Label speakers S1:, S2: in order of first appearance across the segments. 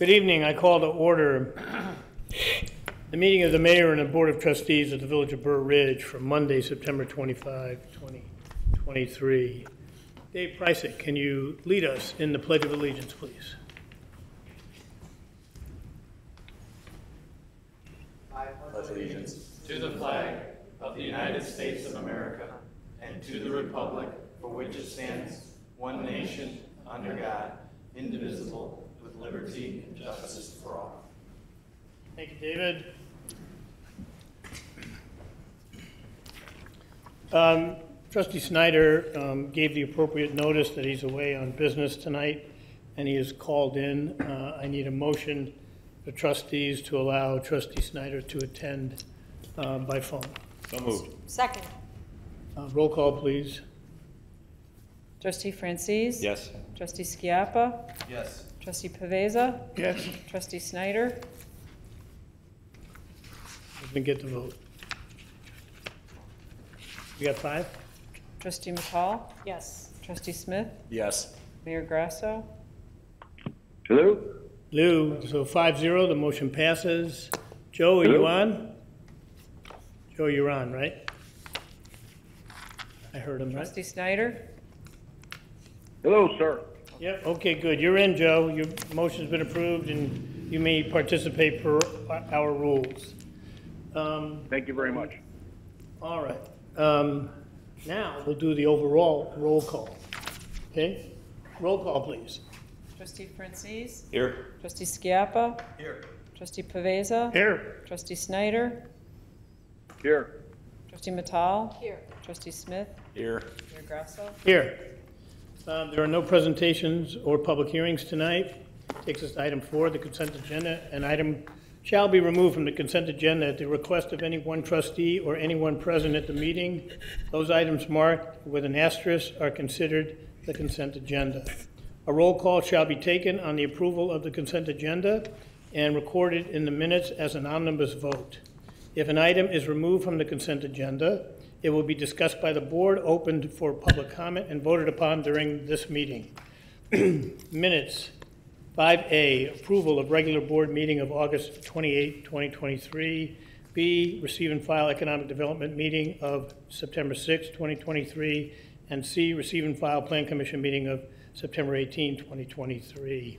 S1: Good evening. I call to order the meeting of the mayor and the board of trustees of the village of Burr Ridge for Monday, September 25, 2023. Dave Preisick, can you lead us in the Pledge of Allegiance, please?
S2: I pledge allegiance to the flag of the United States of America and to the republic for which it stands, one nation, under God, indivisible, with liberty and justice for all.
S1: Thank you, David. Trustee Snyder gave the appropriate notice that he's away on business tonight, and he is called in. I need a motion for trustees to allow Trustee Snyder to attend by phone.
S3: So moved.
S4: Second.
S1: Roll call, please.
S5: Trustee Francis?
S3: Yes.
S5: Trustee Schiappa?
S2: Yes.
S5: Trustee Paveza?
S1: Yes.
S5: Trustee Snyder?
S1: Let me get the vote. You got 5?
S5: Trustee McCall?
S4: Yes.
S5: Trustee Smith?
S3: Yes.
S5: Mayor Grasso?
S6: Hello?
S1: Lou, so 5-0, the motion passes. Joe, are you on? Joe, you're on, right? I heard him, right?
S5: Trustee Snyder?
S6: Hello, sir.
S1: Yep, okay, good. You're in, Joe. Your motion's been approved, and you may participate per our rules.
S6: Thank you very much.
S1: All right. Now we'll do the overall roll call. Okay? Roll call, please.
S5: Trustee Francis?
S3: Here.
S5: Trustee Schiappa?
S2: Here.
S5: Trustee Paveza?
S1: Here.
S5: Trustee Snyder?
S6: Here.
S5: Trustee Mittal?
S4: Here.
S5: Trustee Smith?
S3: Here.
S5: Mayor Grasso?
S1: Here. There are no presentations or public hearings tonight. Takes us to item 4, the consent agenda. An item shall be removed from the consent agenda at the request of any one trustee or anyone present at the meeting. Those items marked with an asterisk are considered the consent agenda. A roll call shall be taken on the approval of the consent agenda and recorded in the minutes as an omnibus vote. If an item is removed from the consent agenda, it will be discussed by the board, opened for public comment, and voted upon during this meeting. Minutes. 5A, approval of regular board meeting of August 28, 2023. B, receive and file economic development meeting of September 6, 2023. And C, receive and file plan commission meeting of September 18, 2023.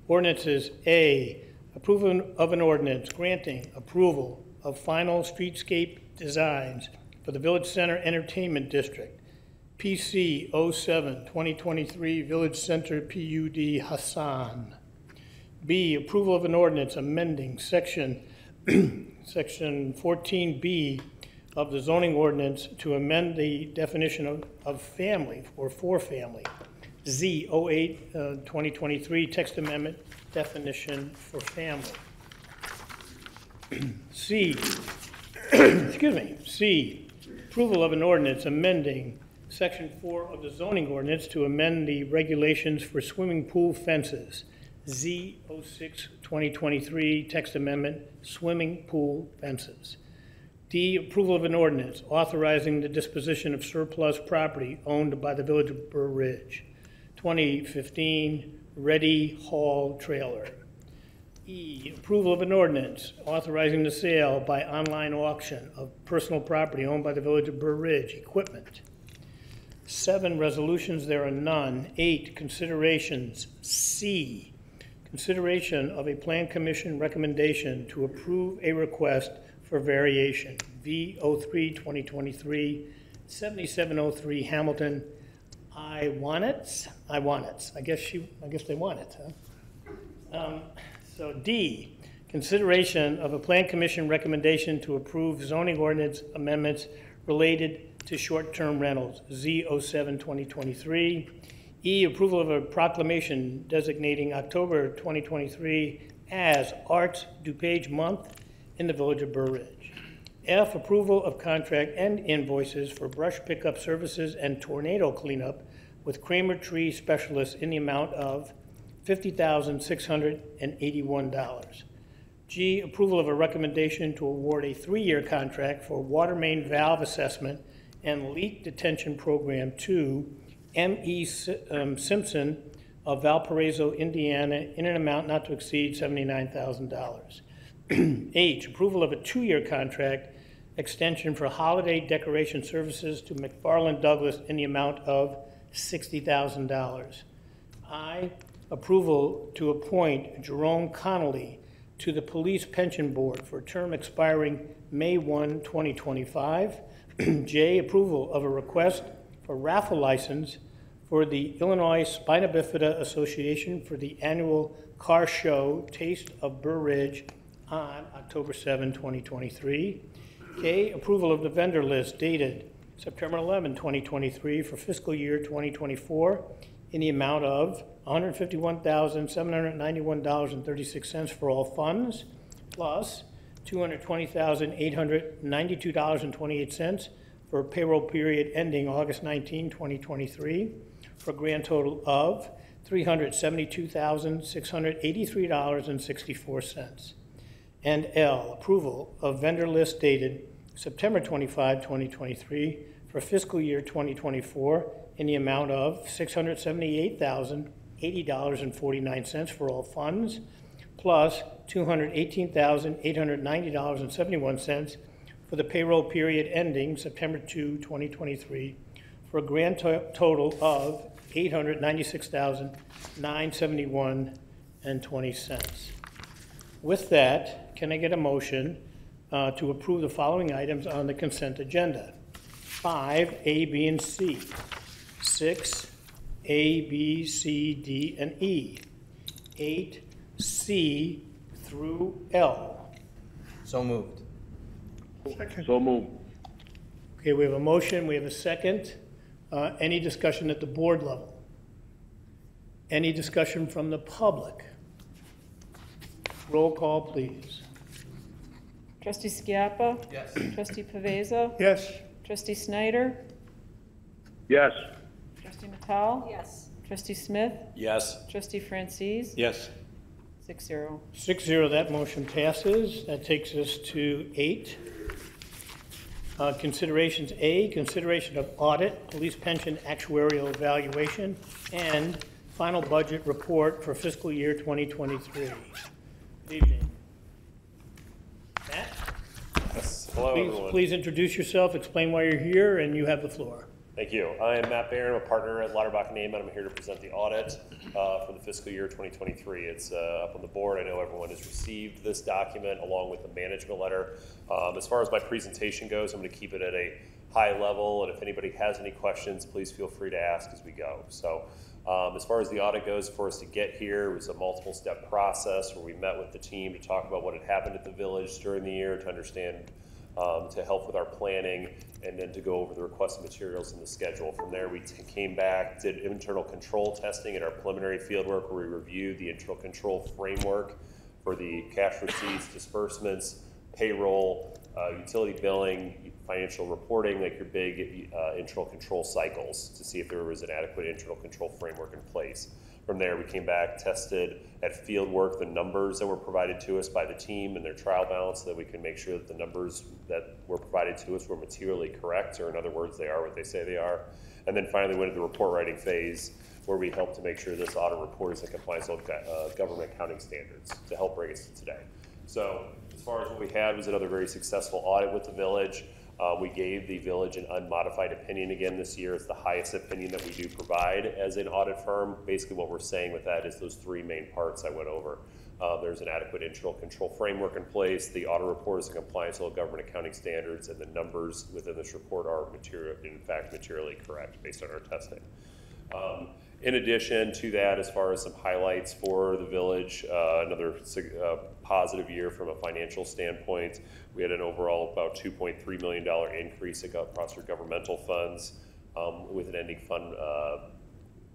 S1: Ordinances. A, approval of an ordinance granting approval of final streetscape designs for the Village Center Entertainment District, PC 07-2023 Village Center PUD Hassan. B, approval of an ordinance amending section 14B of the zoning ordinance to amend the definition of family or for family. Z 08-2023 text amendment definition for family. C, excuse me, C, approval of an ordinance amending Section 4 of the zoning ordinance to amend the regulations for swimming pool fences. Z 06-2023 text amendment, swimming pool fences. D, approval of an ordinance authorizing the disposition of surplus property owned by the village of Burr Ridge. 2015 Ready Hall trailer. E, approval of an ordinance authorizing the sale by online auction of personal property owned by the village of Burr Ridge equipment. 7, resolutions, there are none. 8, considerations. C, consideration of a plan commission recommendation to approve a request for variation. V 03-2023 7703 Hamilton. I want it. I guess they want it, huh? So D, consideration of a plan commission recommendation to approve zoning ordinance amendments related to short-term rentals, Z 07-2023. E, approval of a proclamation designating October 2023 as Arts DuPage Month in the village of Burr Ridge. F, approval of contract and invoices for brush pickup services and tornado cleanup with Kramer Tree Specialists in the amount of $50,681. G, approval of a recommendation to award a 3-year contract for water main valve assessment and leak detention program to M.E. Simpson of Valparaiso, Indiana, in an amount not to exceed $79,000. H, approval of a 2-year contract extension for holiday decoration services to McFarland Douglas in the amount of $60,000. I, approval to appoint Jerome Connolly to the Police Pension Board for a term expiring May 1, 2025. J, approval of a request for raffle license for the Illinois Spina Bifida Association for the annual car show Taste of Burr Ridge on October 7, 2023. K, approval of the vendor list dated September 11, 2023 for fiscal year 2024 in the amount of $151,791.36 for all funds, plus $220,892.28 for a payroll period ending August 19, 2023, for a grand total of $372,683.64. And L, approval of vendor list dated September 25, 2023 for fiscal year 2024 in the amount of $678,080.49 for all funds, plus $218,890.71 for the payroll period ending September 2, 2023 for a grand total of $896,971.20. With that, can I get a motion to approve the following items on the consent agenda? 5, A, B, and C. 6, A, B, C, D, and E. 8, C through L.
S2: So moved.
S6: So moved.
S1: Okay, we have a motion, we have a second. Any discussion at the board level? Any discussion from the public? Roll call, please.
S5: Trustee Schiappa?
S2: Yes.
S5: Trustee Pavesa?
S1: Yes.
S5: Trustee Snyder?
S6: Yes.
S5: Trustee Matal?
S3: Yes.
S5: Trustee Smith?
S2: Yes.
S5: Trustee Francis?
S2: Yes.
S5: 6-0.
S1: 6-0, that motion passes. That takes us to 8. Considerations A, consideration of audit, police pension actuarial evaluation, and final budget report for fiscal year 2023. Good evening. Matt?
S4: Yes. Hello, everyone.
S1: Please introduce yourself, explain why you're here, and you have the floor.
S4: Thank you. I am Matt Barron, I'm a partner at Lauterbach & Neiman. I'm here to present the audit for the fiscal year 2023. It's up on the board. I know everyone has received this document along with the management letter. As far as my presentation goes, I'm going to keep it at a high level, and if anybody has any questions, please feel free to ask as we go. So as far as the audit goes, for us to get here, it was a multiple-step process where we met with the team to talk about what had happened at the village during the year, to understand, to help with our planning, and then to go over the requested materials and the schedule. From there, we came back, did internal control testing at our preliminary field work, where we reviewed the internal control framework for the cash receipts, disbursements, payroll, utility billing, financial reporting, like your big internal control cycles, to see if there was an adequate internal control framework in place. From there, we came back, tested at field work the numbers that were provided to us by the team and their trial balance, so that we can make sure that the numbers that were provided to us were materially correct, or in other words, they are what they say they are. And then finally went into the report writing phase, where we helped to make sure this audit report is in compliance with government accounting standards to help bring us to today. So as far as what we had was another very successful audit with the village. We gave the village an unmodified opinion again this year. It's the highest opinion that we do provide as an audit firm. Basically what we're saying with that is those 3 main parts I went over. There's an adequate internal control framework in place. The audit report is in compliance with government accounting standards, and the numbers within this report are in fact materially correct based on our testing. In addition to that, as far as some highlights for the village, another positive year from a financial standpoint. We had an overall about $2.3 million increase across our governmental funds, with an ending fund,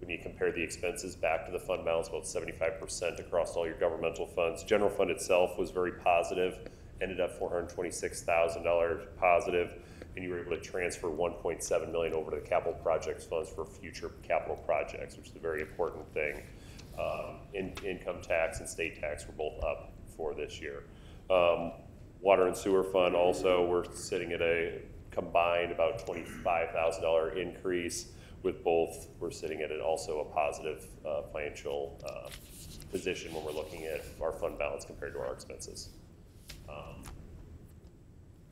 S4: when you compare the expenses back to the fund balance, about 75% across all your governmental funds. General fund itself was very positive, ended up $426,000 positive, and you were able to transfer $1.7 million over to the capital projects funds for future capital projects, which is a very important thing. Income tax and state tax were both up for this year. Water and sewer fund also, we're sitting at a combined about $25,000 increase, with both, we're sitting at also a positive financial position when we're looking at our fund balance compared to our expenses.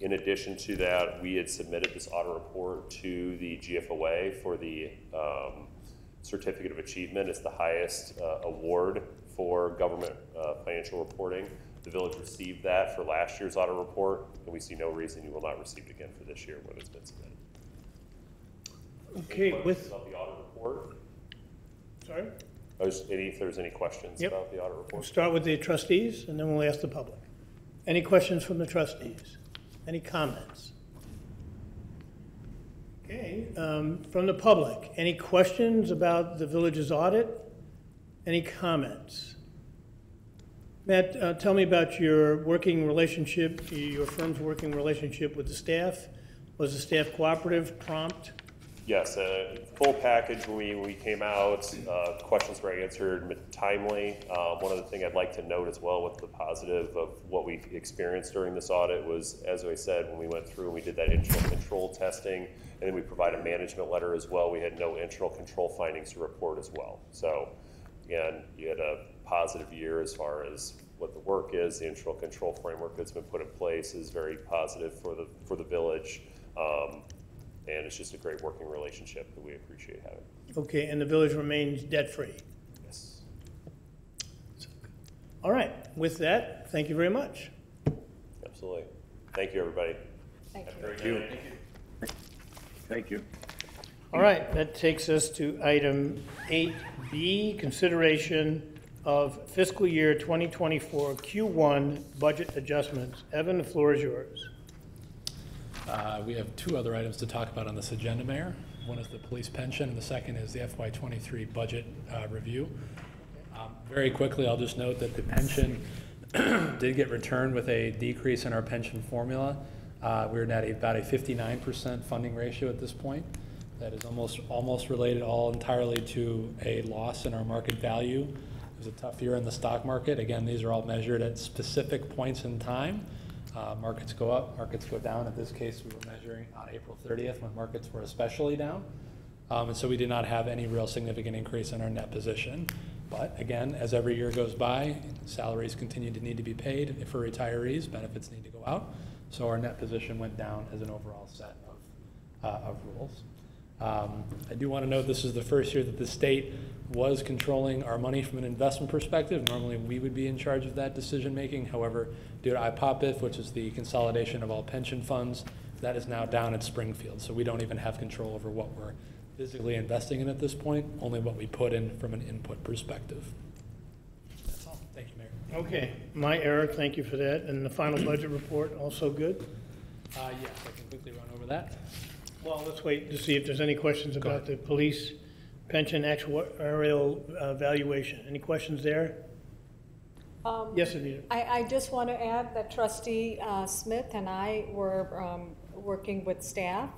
S4: In addition to that, we had submitted this audit report to the GFOA for the Certificate of Achievement. It's the highest award for government financial reporting. The village received that for last year's audit report, and we see no reason you will not receive it again for this year when it's been submitted.
S1: Okay,
S4: About the audit report?
S1: Sorry?
S4: If there's any questions
S1: Yep.
S4: about the audit
S1: We'll
S4: report?
S1: start with the trustees, and then we'll ask the public. Any questions from the trustees? Any comments? Okay, from the public, any questions about the village's audit? Any comments? Matt, tell me about your working relationship, your firm's working relationship with the staff. Was the staff cooperative, prompt?
S4: Yes, full package when we came out. Questions were answered timely. One other thing I'd like to note as well with the positive of what we experienced during this audit was, as I said, when we went through and we did that internal control testing, and then we provided a management letter as well, we had no internal control findings to report as well. So again, you had a positive year as far as what the work is. The internal control framework that's been put in place is very positive for the village. And it's just a great working relationship that we appreciate having.
S1: Okay, and the village remains debt-free?
S4: Yes.
S1: All right, with that, thank you very much.
S4: Absolutely. Thank you, everybody.
S5: Thank
S4: Have a
S5: you.
S4: great night.
S6: Thank you.
S1: All right, that takes us to item 8B, consideration of fiscal year 2024 Q1 budget adjustments. Evan, the floor is yours.
S3: We have two other items to talk about on this agenda, Mayor. One is the police pension, and the second is the FY23 budget review. Very quickly, I'll just note that the pension did get returned with a decrease in our pension formula. We're at about a 59% funding ratio at this point. That is almost related entirely to a loss in our market value. It was a tough year in the stock market. Again, these are all measured at specific points in time. Markets go up, markets go down. In this case, we were measuring on April 30th when markets were especially down. And so we did not have any real significant increase in our net position. But again, as every year goes by, salaries continue to need to be paid for retirees, benefits need to go out. So our net position went down as an overall set of rules. I do want to note this is the first year that the state was controlling our money from an investment perspective. Normally we would be in charge of that decision making. However, due to IPOPIF, which is the consolidation of all pension funds, that is now down at Springfield. So we don't even have control over what we're physically investing in at this point, only what we put in from an input perspective. That's all. Thank you, Mayor.
S1: Okay, my error, thank you for that. And the final budget report, also good?
S3: Yes, I can quickly run over that.
S1: Well, let's wait to see if there's any questions about the police pension actuarial valuation. Any questions there? Yes, Anita.
S7: I just want to add that Trustee Smith and I were working with staff,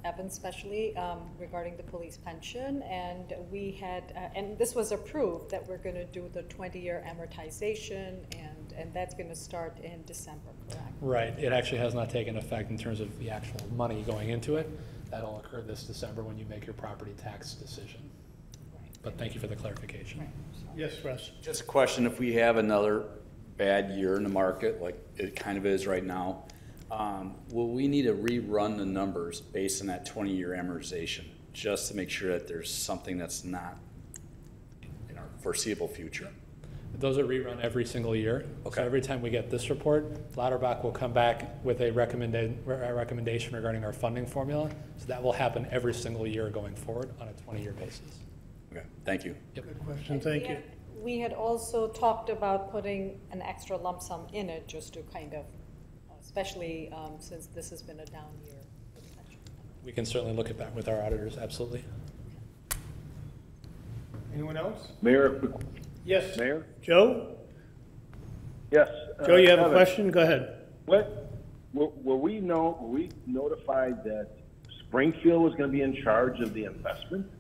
S7: Evan especially, regarding the police pension, and we had, and this was approved, that we're going to do the 20-year amortization, and that's going to start in December, correct?
S3: Right. It actually has not taken effect in terms of the actual money going into it. That'll occur this December when you make your property tax decision.
S7: Right.
S3: But thank you for the clarification.
S7: Right.
S1: Yes, Russ.
S8: Just a question, if we have another bad year in the market, like it kind of is right now, will we need to rerun the numbers based on that 20-year amortization, just to make sure that there's something that's not in our foreseeable future?
S3: Those are rerun every single year.
S8: Okay.
S3: So every time we get this report, Lauterbach will come back with a recommendation regarding our funding formula. So that will happen every single year going forward on a 20-year basis.
S8: Okay, thank you.
S3: Yep.
S1: Good question, thank you.
S7: We had also talked about putting an extra lump sum in it, just to kind of, especially since this has been a down year for the pension.
S3: We can certainly look at that with our auditors, absolutely.
S1: Anyone else?
S6: Mayor,
S1: Yes.
S6: Mayor?
S1: Joe?
S6: Yes.
S1: Joe, you have a
S6: Evan,
S1: question? Go ahead.
S6: were we notified that Springfield was going to be in charge of the investment?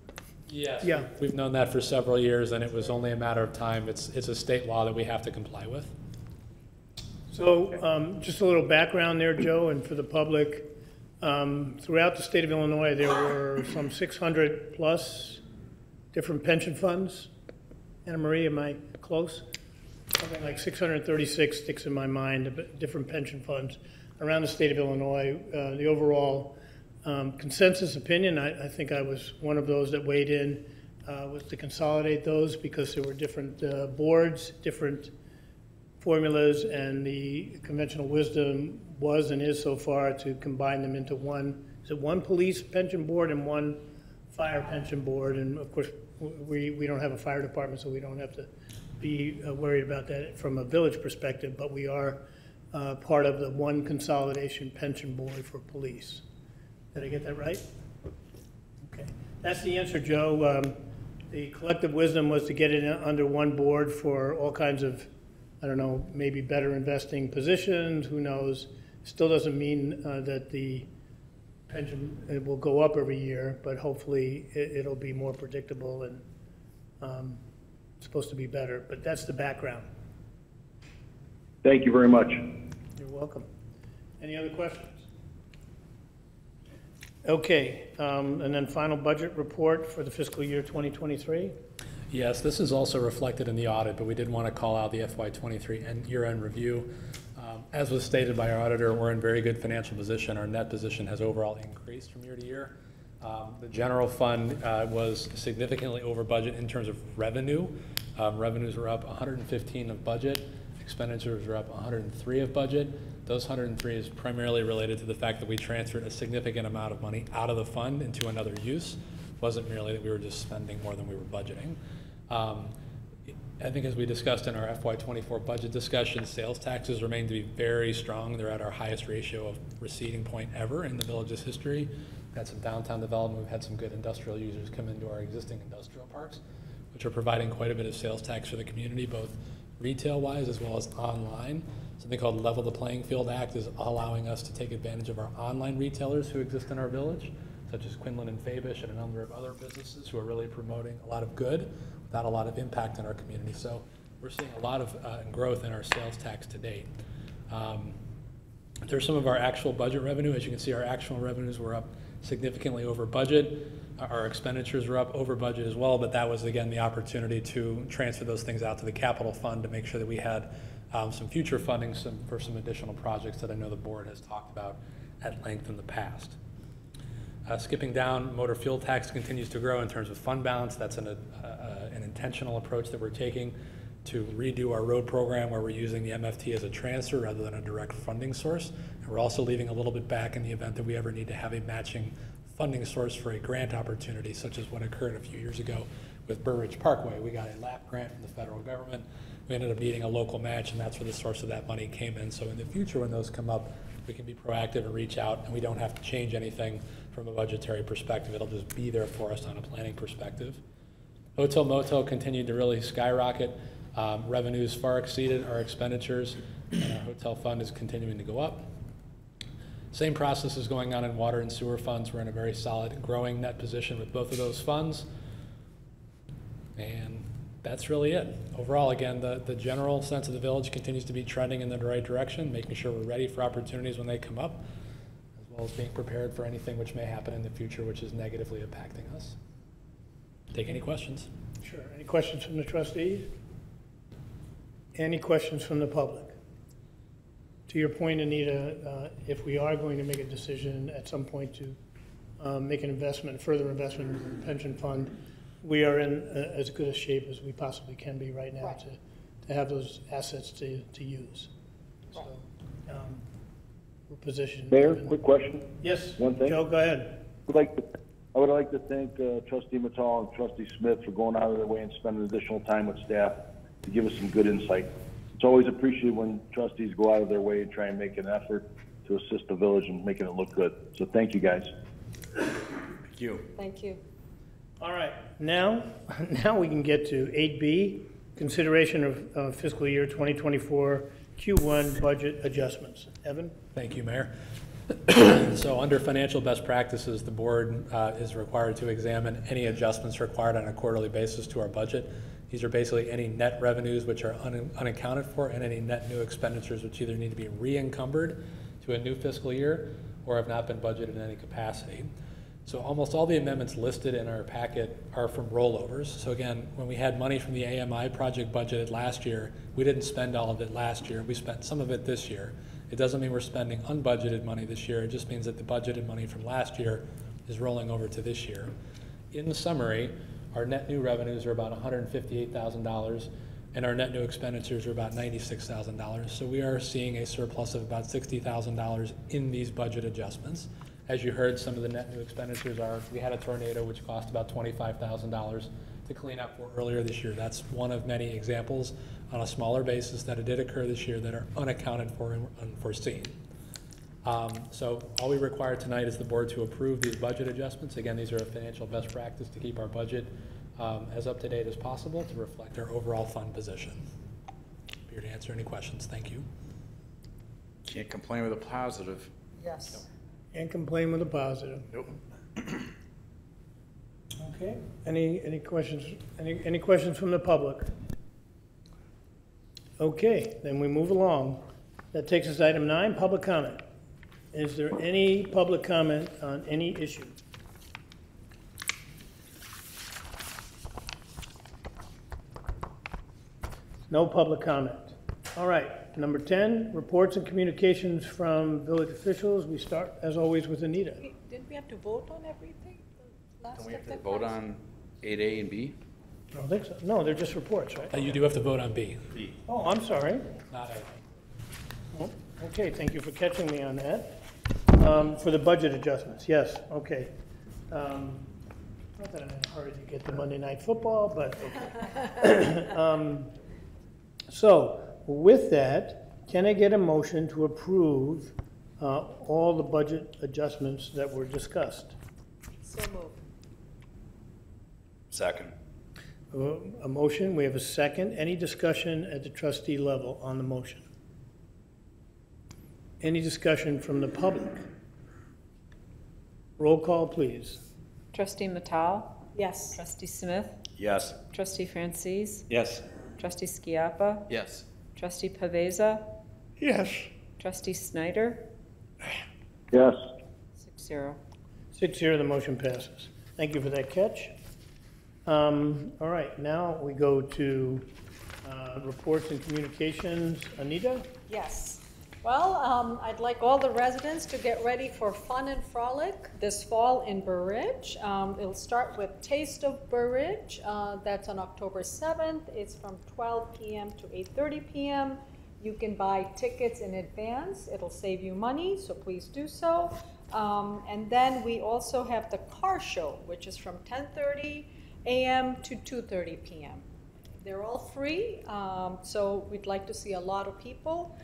S3: Yes.
S1: Yeah.
S3: We've known that for several years, and it was only a matter of time. It's a state law that we have to comply with.
S1: So just a little background there, Joe, and for the public. Throughout the state of Illinois, there were some 600 plus different pension funds. Anna Marie, am I close? Something like 636 sticks in my mind, different pension funds around the state of Illinois. The overall consensus opinion, I think I was one of those that weighed in, was to consolidate those because there were different boards, different formulas, and the conventional wisdom was and is so far to combine them into one. Is it one police pension board and one fire pension board? And of course, we don't have a fire department, so we don't have to be worried about that from a village perspective, but we are part of the one consolidation pension board for police. Did I get that right? Okay, that's the answer, Joe. The collective wisdom was to get it under one board for all kinds of, I don't know, maybe better investing positions, who knows. Still doesn't mean that the pension will go up every year, but hopefully it'll be more predictable and supposed to be better. But that's the background.
S6: Thank you very much.
S1: You're welcome. Any other questions? Okay, and then final budget report for the fiscal year 2023.
S3: Yes, this is also reflected in the audit, but we did want to call out the FY23 and year-end review. As was stated by our auditor, we're in very good financial position. Our net position has overall increased from year to year. The general fund was significantly over budget in terms of revenue. Revenues were up 115 of budget. Expenditures were up 103 of budget. Those 103 is primarily related to the fact that we transferred a significant amount of money out of the fund into another use. It wasn't merely that we were just spending more than we were budgeting. I think as we discussed in our FY24 budget discussion, sales taxes remain to be very strong. They're at our highest ratio of receiving point ever in the village's history. We've had some downtown development. We've had some good industrial users come into our existing industrial parks, which are providing quite a bit of sales tax for the community, both retail-wise as well as online. Something called Level the Playing Field Act is allowing us to take advantage of our online retailers who exist in our village, such as Quinlan and Fabish and a number of other businesses who are really promoting a lot of good without a lot of impact in our community. So we're seeing a lot of growth in our sales tax to date. There's some of our actual budget revenue. As you can see, our actual revenues were up significantly over budget. Our expenditures were up over budget as well, but that was, again, the opportunity to transfer those things out to the capital fund to make sure that we had some future funding for some additional projects that I know the board has talked about at length in the past. Skipping down, motor fuel tax continues to grow in terms of fund balance. That's an intentional approach that we're taking to redo our road program where we're using the MFT as a transfer rather than a direct funding source. And we're also leaving a little bit back in the event that we ever need to have a matching funding source for a grant opportunity, such as what occurred a few years ago with Burr Parkway. We got a LAP grant from the federal government. We ended up needing a local match, and that's where the source of that money came in. So in the future, when those come up, we can be proactive and reach out, and we don't have to change anything from a budgetary perspective. It'll just be there for us on a planning perspective. Hotel Motel continued to really skyrocket. Revenues far exceeded our expenditures, and our hotel fund is continuing to go up. Same process is going on in water and sewer funds. We're in a very solid growing net position with both of those funds. And that's really it. Overall, again, the general sense of the village continues to be trending in the right direction, making sure we're ready for opportunities when they come up, as well as being prepared for anything which may happen in the future which is negatively impacting us. Take any questions?
S1: Sure. Any questions from the trustees? Any questions from the public? To your point, Anita, if we are going to make a decision at some point to make an investment, further investment in the pension fund, we are in as good a shape as we possibly can be right now to have those assets to use. So we're positioned.
S6: Mayor, quick question.
S1: Yes,
S6: One thing.
S1: Joe, go ahead.
S6: I would like to thank Trustee Mattal and Trustee Smith for going out of their way and spending additional time with staff to give us some good insight. It's always appreciated when trustees go out of their way and try and make an effort to assist the village and making it look good. So thank you, guys.
S8: Thank you.
S7: Thank you.
S1: All right, now we can get to 8B, consideration of fiscal year 2024 Q1 budget adjustments. Evan?
S3: Thank you, Mayor. So under financial best practices, the board is required to examine any adjustments required on a quarterly basis to our budget. These are basically any net revenues which are unaccounted for and any net new expenditures which either need to be re-encumbered to a new fiscal year or have not been budgeted in any capacity. So almost all the amendments listed in our packet are from rollovers. So again, when we had money from the AMI project budgeted last year, we didn't spend all of it last year. We spent some of it this year. It doesn't mean we're spending unbudgeted money this year. It just means that the budgeted money from last year is rolling over to this year. In summary, our net new revenues are about $158,000, and our net new expenditures are about $96,000. So we are seeing a surplus of about $60,000 in these budget adjustments. As you heard, some of the net new expenditures are, we had a tornado which cost about $25,000 to clean up for earlier this year. That's one of many examples on a smaller basis that it did occur this year that are unaccounted for and unforeseen. So all we require tonight is the board to approve these budget adjustments. Again, these are a financial best practice to keep our budget as up to date as possible to reflect our overall fund position. Here to answer any questions. Thank you.
S8: Can't complain with a positive.
S5: Yes.
S1: Can't complain with a positive.
S8: Nope.
S1: Okay, any questions, any questions from the public? Okay, then we move along. That takes us to item 9, public comment. Is there any public comment on any issue? No public comment. All right, number 10, reports and communications from village officials. We start, as always, with Anita.
S7: Didn't we have to vote on everything?
S8: Don't we have to vote on 8A and B?
S1: I don't think so. No, they're just reports, right?
S3: You do have to vote on B.
S1: Oh, I'm sorry.
S3: Not A.
S1: Oh, okay, thank you for catching me on that. For the budget adjustments, yes, okay. Not that I'm in a hurry to get to Monday Night Football, but okay. So, with that, can I get a motion to approve all the budget adjustments that were discussed?
S7: So moved.
S8: Second.
S1: A motion, we have a second. Any discussion at the trustee level on the motion? Any discussion from the public? Roll call, please.
S5: Trustee Matal?
S7: Yes.
S5: Trustee Smith?
S8: Yes.
S5: Trustee Francis?
S8: Yes.
S5: Trustee Skiappa?
S8: Yes.
S5: Trustee Paveza?
S1: Yes.
S5: Trustee Snyder?
S6: Yes.
S5: 6-0.
S1: 6-0, the motion passes. Thank you for that catch. All right, now we go to reports and communications. Anita?
S7: Yes. Well, I'd like all the residents to get ready for fun and frolic this fall in Burr Ridge. It'll start with Taste of Burr Ridge. That's on October 7th. It's from 12 p.m. to 8:30 p.m. You can buy tickets in advance. It'll save you money, so please do so. And then we also have the car show, which is from 10:30 a.m. to 2:30 p.m. They're all free, so we'd like to see a lot of people.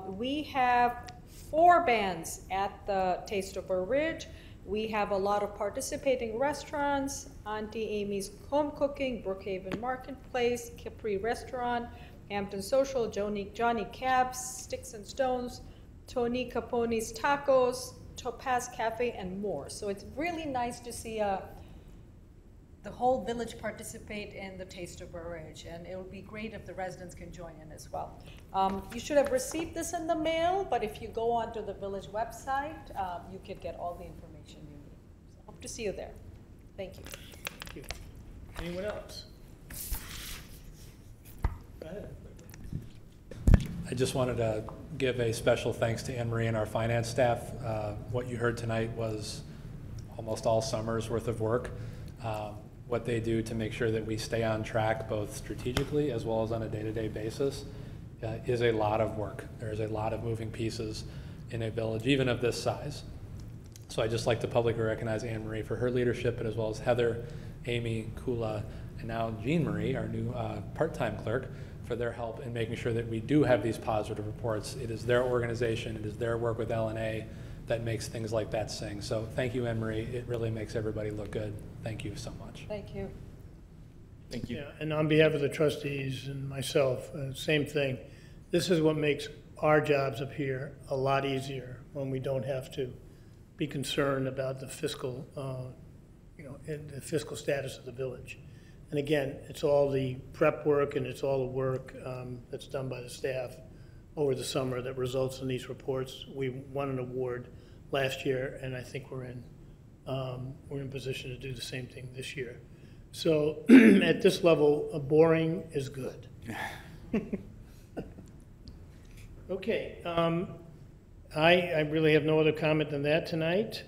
S7: We have 4 bands at the Taste of Burr Ridge. We have a lot of participating restaurants: Auntie Amy's Home Cooking, Brookhaven Marketplace, Capri Restaurant, Hampton Social, Johnny Cabs, Sticks and Stones, Tony Capone's Tacos, Topaz Cafe, and more. So it's really nice to see the whole village participate in the Taste of Burr Ridge, and it would be great if the residents can join in as well. You should have received this in the mail, but if you go onto the village website, you could get all the information you need. So hope to see you there. Thank you.
S1: Thank you. Anyone else? Go ahead.
S3: I just wanted to give a special thanks to Anne Marie and our finance staff. What you heard tonight was almost all summer's worth of work. What they do to make sure that we stay on track both strategically as well as on a day-to-day basis is a lot of work. There's a lot of moving pieces in a village, even of this size. So I'd just like to publicly recognize Anne Marie for her leadership, but as well as Heather, Amy, Kula, and now Jean Marie, our new part-time clerk, for their help in making sure that we do have these positive reports. It is their organization, it is their work with LNA that makes things like that sing. So thank you, Anne Marie. It really makes everybody look good. Thank you so much.
S7: Thank you.
S8: Thank you.
S1: Yeah, and on behalf of the trustees and myself, same thing. This is what makes our jobs up here a lot easier when we don't have to be concerned about the fiscal, the fiscal status of the village. And again, it's all the prep work and it's all the work that's done by the staff over the summer that results in these reports. We won an award last year, and I think we're in position to do the same thing this year. So at this level, boring is good. Okay, I really have no other comment than that tonight.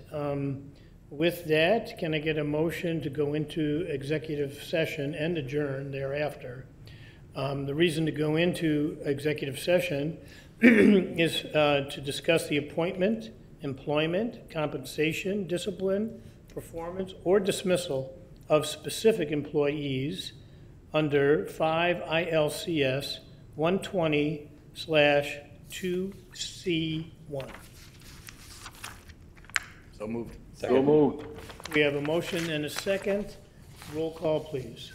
S1: With that, can I get a motion to go into executive session and adjourn thereafter? The reason to go into executive session is to discuss the appointment, employment, compensation, discipline, performance, or dismissal of specific employees under 5 ILCS 120/2C1.
S8: So moved.
S6: So moved.
S1: We have a motion and a second. Roll call, please.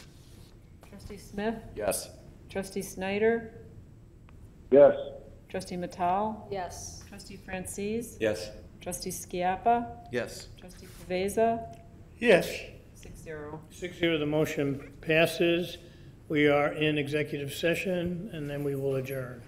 S5: Trustee Smith?
S8: Yes.
S5: Trustee Snyder?
S6: Yes.
S5: Trustee Matal?
S7: Yes.
S5: Trustee Francis?
S8: Yes.
S5: Trustee Skiappa?
S8: Yes.
S5: Trustee Paveza?
S1: Yes.
S5: 6-0.
S1: 6-0, the motion passes. We are in executive session, and then we will adjourn.